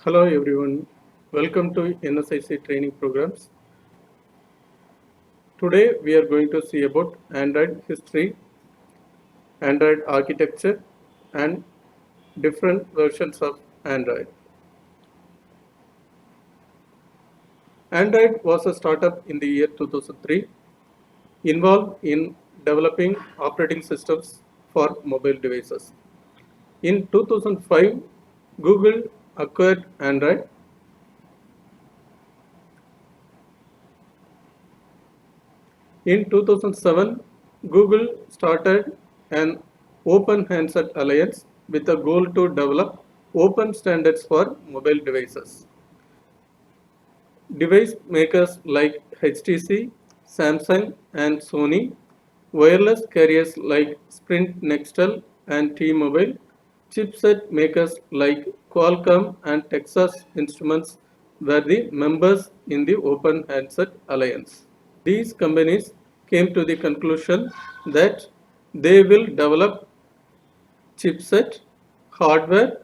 Hello everyone, welcome to NSIC training programs. Today we are going to see about Android history, Android architecture and different versions of Android. Android was a startup in the year 2003 involved in developing operating systems for mobile devices. In 2005, Google acquired Android. In 2007, Google started an Open Handset Alliance with a goal to develop open standards for mobile devices. Device makers like HTC, Samsung, and Sony, wireless carriers like Sprint Nextel and T-Mobile, chipset makers like Qualcomm and Texas Instruments were the members in the Open Handset Alliance. These companies came to the conclusion that they will develop chipset, hardware,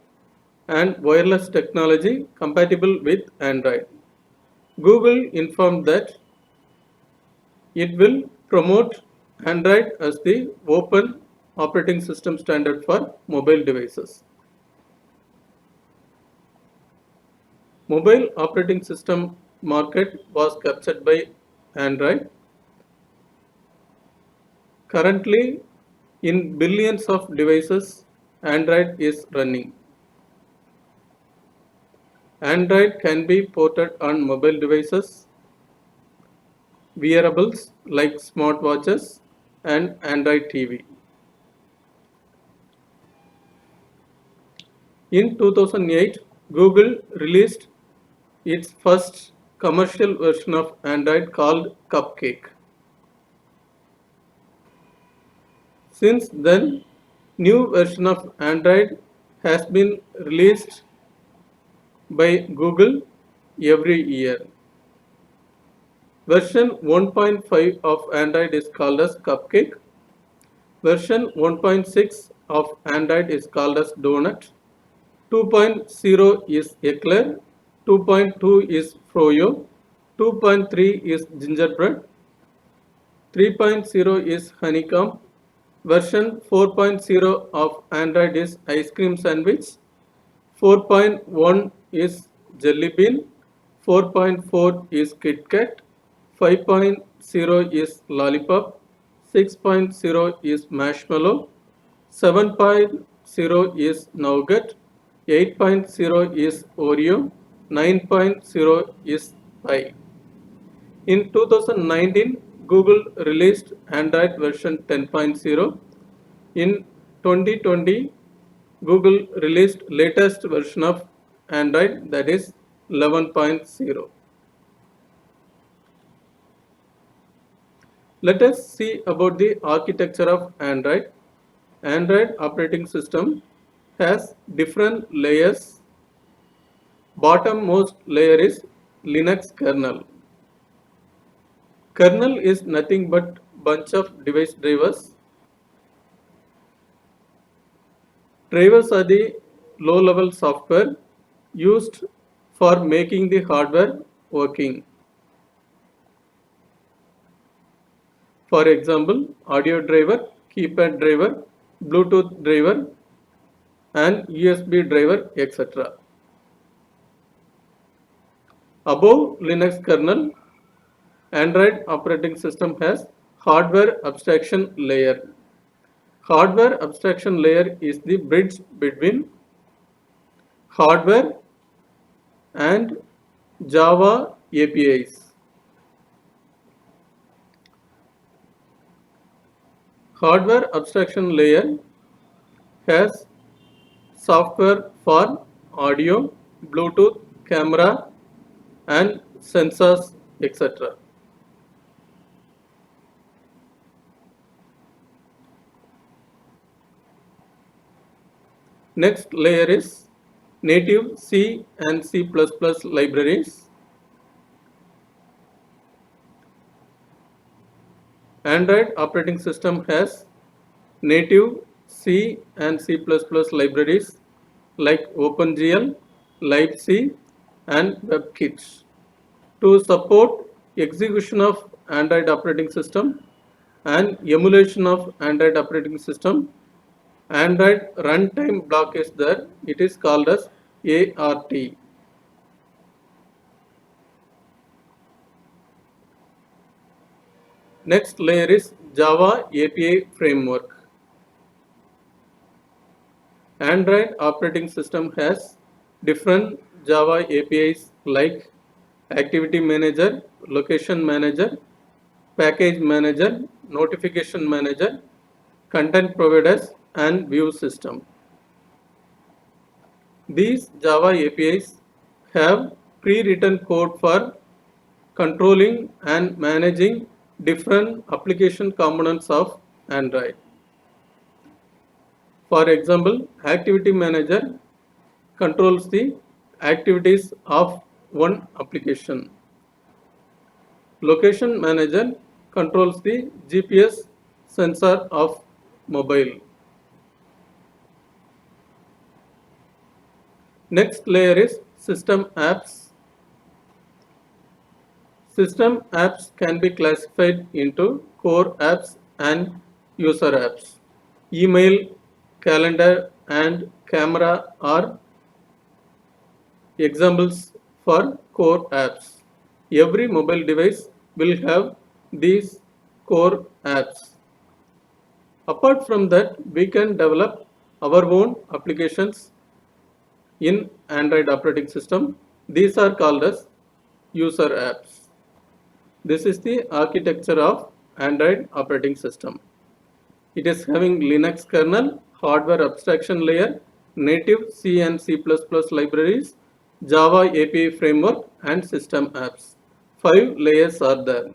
and wireless technology compatible with Android. Google informed that it will promote Android as the open operating system standard for mobile devices. Mobile operating system market was captured by Android. Currently, in billions of devices, Android is running. Android can be ported on mobile devices, wearables like smartwatches, and Android TV. In 2008, Google released its first commercial version of Android called Cupcake. Since then, new version of Android has been released by Google every year. Version 1.5 of Android is called as Cupcake. Version 1.6 of Android is called as Donut. 2.0 is Eclair. 2.2 is Froyo. 2.3 is Gingerbread. 3.0 is Honeycomb. Version 4.0 of Android is Ice Cream Sandwich. 4.1 is Jelly Bean. 4.4 is KitKat. 5.0 is Lollipop. 6.0 is Marshmallow. 7.0 is Nougat. 8.0 is Oreo. 9.0 is Pie. In 2019, Google released Android version 10.0. In 2020, Google released latest version of Android, that is 11.0. Let us see about the architecture of Android. Android operating system has different layers. Bottommost layer is Linux kernel. Kernel is nothing but bunch of device drivers. Drivers are the low-level software used for making the hardware working. For example, audio driver, keypad driver, Bluetooth driver, and USB driver, etc. Above Linux kernel, Android operating system has hardware abstraction layer. Hardware abstraction layer is the bridge between hardware and Java APIs. Hardware abstraction layer has software for audio, Bluetooth, camera, and sensors, etc. Next layer is native C and C++ libraries. Android operating system has native C and C++ libraries like OpenGL, libc, and WebKit. To support execution of Android operating system and emulation of Android operating system, Android runtime block is there. It is called as ART. Next layer is Java API framework. Android operating system has different Java APIs like Activity Manager, Location Manager, Package Manager, Notification Manager, Content Providers, and View System. These Java APIs have pre-written code for controlling and managing different application components of Android. For example, Activity Manager controls the activities of one application. Location Manager controls the GPS sensor of mobile. Next layer is System Apps. System apps can be classified into core apps and user apps. Email, calendar, and camera are examples for core apps. Every mobile device will have these core apps. Apart from that, we can develop our own applications in Android operating system. These are called as user apps. This is the architecture of Android operating system. It is having Linux kernel, hardware abstraction layer, native C and C++ libraries, Java API framework, and system apps. 5 layers are there.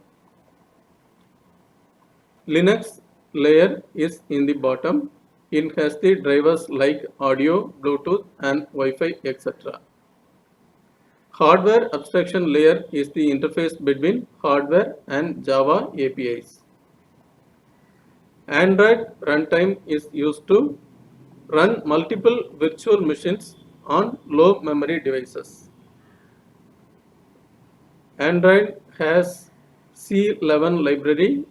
Linux layer is in the bottom. It has the drivers like audio, Bluetooth, and Wi-Fi, etc. Hardware abstraction layer is the interface between hardware and Java APIs. Android runtime is used to run multiple virtual machines on low memory devices. Android has C11 library,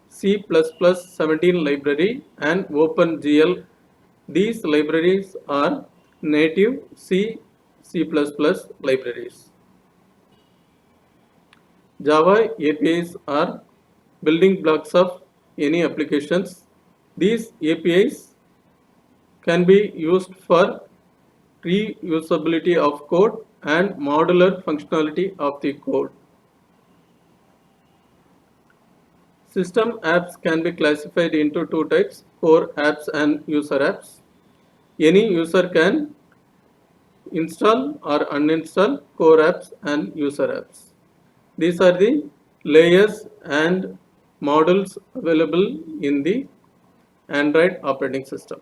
C++17 library, and OpenGL. These libraries are native C, C++ libraries. Java APIs are building blocks of any applications. These APIs can be used for reusability of code and modular functionality of the code. System apps can be classified into two types, core apps and user apps. Any user can install or uninstall core apps and user apps. These are the layers and modules available in the Android operating system.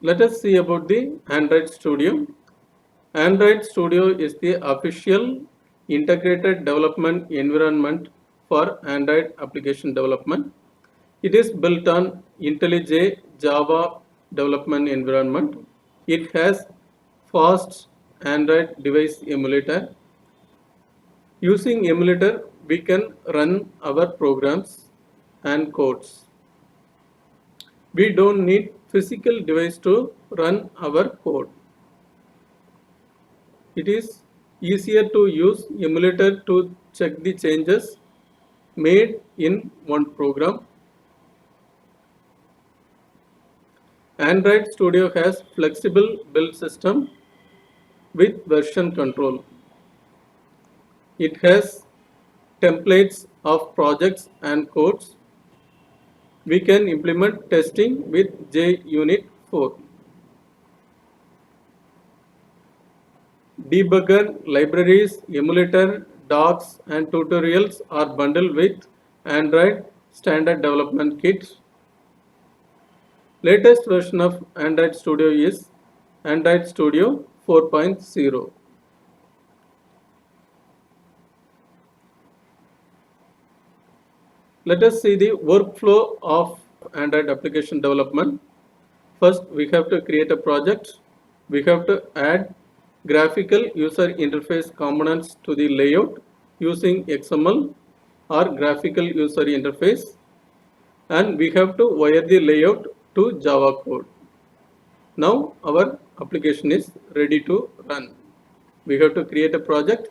Let us see about the Android Studio. Android Studio is the official integrated development environment for Android application development. It is built on IntelliJ Java development environment. It has fast Android device emulator. Using emulator, we can run our programs and codes. We don't need physical device to run our code. It is easier to use emulator to check the changes made in one program. Android Studio has flexible build system with version control. It has templates of projects and codes. We can implement testing with JUnit 4. Debugger, libraries, emulator, docs, and tutorials are bundled with Android Standard Development Kit. Latest version of Android Studio is Android Studio 4.0. Let us see the workflow of Android application development. First, we have to create a project. We have to add graphical user interface components to the layout using XML or graphical user interface, and we have to wire the layout to Java code. Now our application is ready to run. We have to create a project.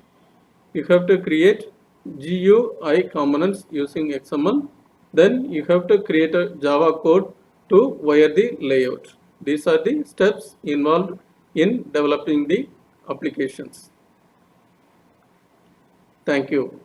You have to create GUI components using XML. Then you have to create a Java code to wire the layout. These are the steps involved in developing the applications. Thank you.